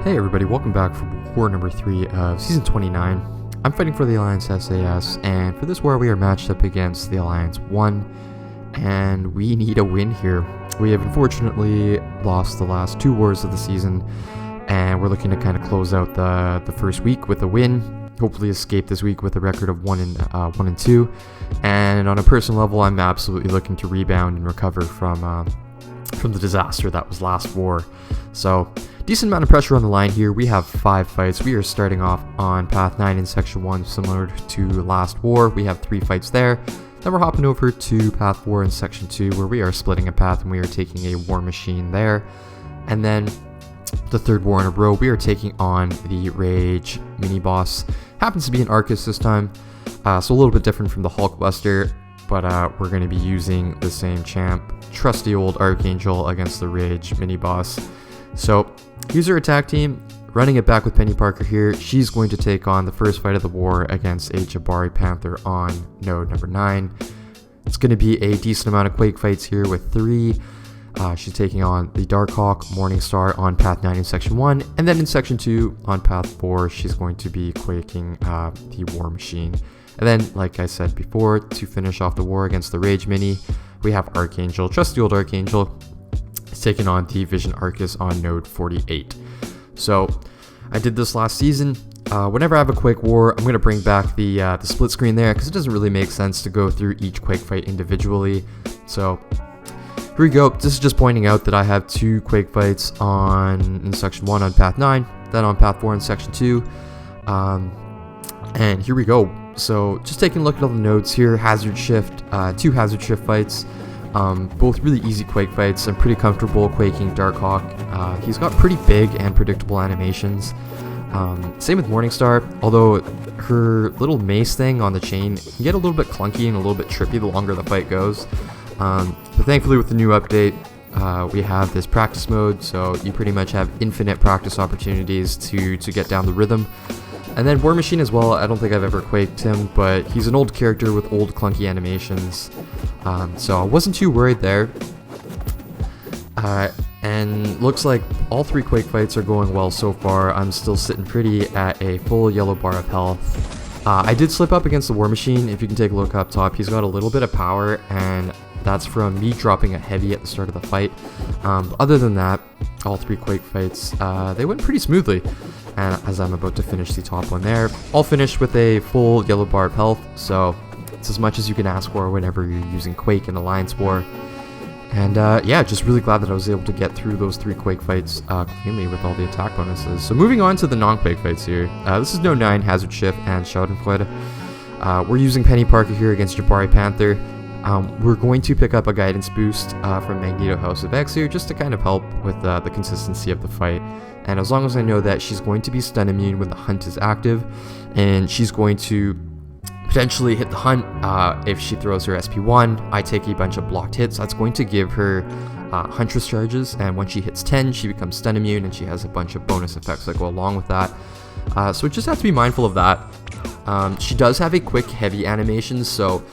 Hey everybody, welcome back for war number 3 of Season 29. I'm fighting for the Alliance SAS, and for this war we are matched up against the Alliance 1, and we need a win here. We have unfortunately lost the last 2 wars of the season, and we're looking to kind of close out the first week with a win, hopefully escape this week with a record of 1 and 2, and on a personal level I'm absolutely looking to rebound and recover from the disaster that was last war. So decent amount of pressure on the line here. We have 5 fights. We are starting off on Path 9 in Section 1, similar to last war. We have 3 fights there. Then we're hopping over to Path 4 in Section 2, where we are splitting a path and we are taking a war machine there. And then the 3rd war in a row, we are taking on the Rage mini boss. Happens to be an Aarkus this time, so a little bit different from the Hulkbuster, but we're going to be using the same champ, trusty old Archangel against the Rage mini boss. So here's our attack team, running it back with Peni Parker here. She's going to take on the first fight of the war against a Jabari Panther on node number 9. It's going to be a decent amount of Quake fights here with 3. She's taking on the Darkhawk Morningstar on Path 9 in Section 1, and then in Section 2 on Path 4 she's going to be quaking the War Machine. And then, like I said before, to finish off the war against the Rage Mini, we have Archangel, trusty old Archangel, taking on the Vision Aarkus on node 48. So I did this last season. Whenever I have a Quake war, I'm going to bring back the split screen there because it doesn't really make sense to go through each Quake fight individually. So here we go. This is just pointing out that I have 2 Quake fights in Section 1 on Path 9, then on Path 4 in Section 2. And here we go. So just taking a look at all the nodes here, Hazard Shift, 2 Hazard Shift fights. Both really easy Quake fights. I'm pretty comfortable quaking Darkhawk. He's got pretty big and predictable animations. Same with Morningstar, although her little mace thing on the chain can get a little bit clunky and a little bit trippy the longer the fight goes. But thankfully with the new update, we have this practice mode, so you pretty much have infinite practice opportunities to get down the rhythm. And then War Machine as well. I don't think I've ever quaked him, but he's an old character with old clunky animations. So I wasn't too worried there. And looks like all 3 Quake fights are going well so far. I'm still sitting pretty at a full yellow bar of health. I did slip up against the War Machine. If you can take a look up top, he's got a little bit of power, and that's from me dropping a heavy at the start of the fight. Other than that, all 3 Quake fights, they went pretty smoothly. And as I'm about to finish the top one there, all finished with a full yellow bar of health, so it's as much as you can ask for whenever you're using Quake in Alliance War. And yeah, just really glad that I was able to get through those 3 Quake fights cleanly with all the attack bonuses. So moving on to the non-Quake fights here. This is node 9, Hazard Shift, and Schadenfreude. We're using Peni Parker here against Jabari Panther. We're going to pick up a guidance boost from Magneto House of X here just to kind of help with the consistency of the fight. And as long as I know that she's going to be stun immune when the hunt is active, and she's going to potentially hit the hunt if she throws her SP1, I take a bunch of blocked hits. That's going to give her Huntress charges, and when she hits 10, she becomes stun immune, and she has a bunch of bonus effects that go along with that. So we just have to be mindful of that. She does have a quick heavy animation, so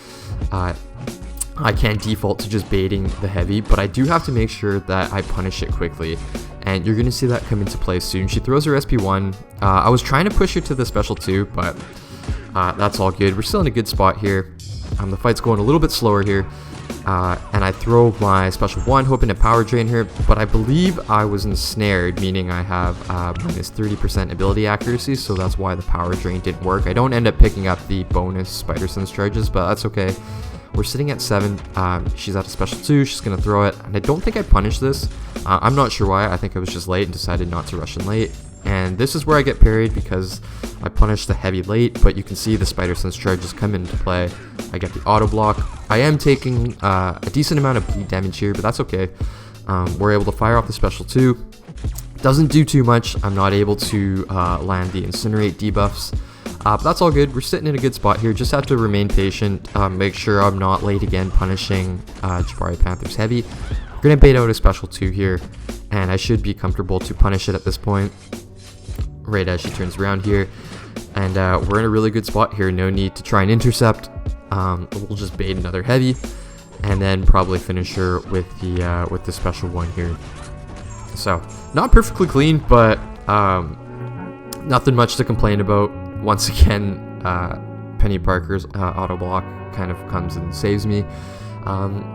I can't default to just baiting the heavy, but I do have to make sure that I punish it quickly. And you're going to see that come into play soon. She throws her SP1. I was trying to push her to the special 2, but that's all good. We're still in a good spot here. The fight's going a little bit slower here. And I throw my special 1, hoping to power drain her, but I believe I was ensnared, meaning I have minus 30% ability accuracy, so that's why the power drain didn't work. I don't end up picking up the bonus Spider Sense charges, but that's okay. We're sitting at 7, she's at a special 2, she's going to throw it, and I don't think I punished this. I'm not sure why. I think I was just late and decided not to rush in late. And this is where I get parried because I punished the heavy late, but you can see the Spider Sense charges come into play. I get the auto block. I am taking a decent amount of bleed damage here, but that's okay. We're able to fire off the special 2. Doesn't do too much. I'm not able to land the Incinerate debuffs. But that's all good. We're sitting in a good spot here. Just have to remain patient. Make sure I'm not late again punishing Jabari Panther's heavy. We're going to bait out a special 2 here, and I should be comfortable to punish it at this point, right as she turns around here. And we're in a really good spot here. No need to try and intercept. We'll just bait another heavy, and then probably finish her with the special 1 here. So not perfectly clean, but Nothing much to complain about. Once again, Peni Parker's auto block kind of comes and saves me.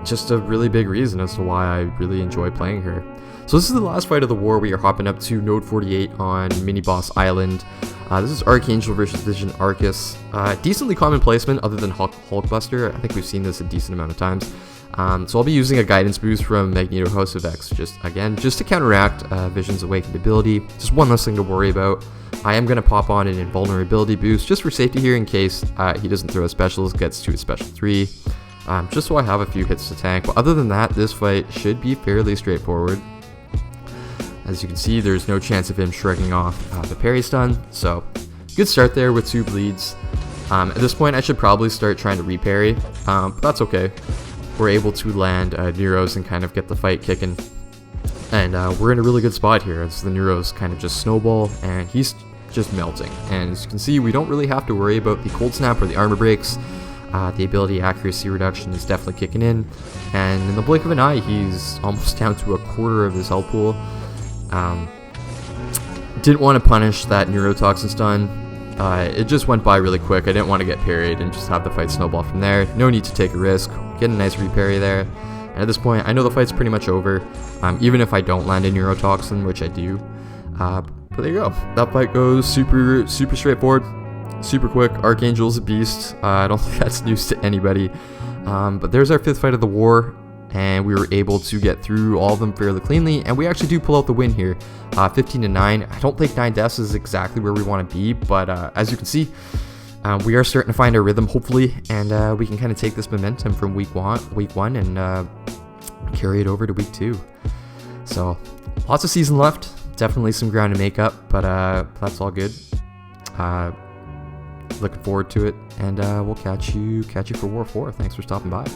Just a really big reason as to why I really enjoy playing her. So this is the last fight of the war. We are hopping up to Node 48 on Mini Boss Island. This is Archangel versus Rage Aarkus. Decently common placement other than Hulkbuster. I think we've seen this a decent amount of times. So I'll be using a guidance boost from Magneto House of X, just to counteract Vision's awakened ability. Just one less thing to worry about. I am going to pop on an invulnerability boost just for safety here in case he doesn't throw a specials, gets to a special 3. Just so I have a few hits to tank. But other than that, this fight should be fairly straightforward. As you can see, there's no chance of him shrugging off the parry stun. So good start there with 2 bleeds. At this point, I should probably start trying to reparry, but that's okay. We're able to land Neros and kind of get the fight kicking. And we're in a really good spot here as the Neros kind of just snowball and he's just melting. And as you can see, we don't really have to worry about the cold snap or the armor breaks. The ability accuracy reduction is definitely kicking in. And in the blink of an eye, he's almost down to a quarter of his health pool. Didn't want to punish that neurotoxin stun. It just went by really quick. I didn't want to get parried and just have the fight snowball from there. No need to take a risk. Get a nice reparry there. And at this point, I know the fight's pretty much over. Even if I don't land a neurotoxin, which I do. But there you go. That fight goes super straightforward. Super quick. Archangel's a beast. I don't think that's news to anybody. But there's our 5th fight of the war. And we were able to get through all of them fairly cleanly, and we actually do pull out the win here, 15-9. I don't think 9 deaths is exactly where we want to be, but as you can see, we are starting to find our rhythm, hopefully, and we can kind of take this momentum from week one, and carry it over to week 2. So, lots of season left, definitely some ground to make up, but that's all good. Looking forward to it, and we'll catch you for War 4. Thanks for stopping by.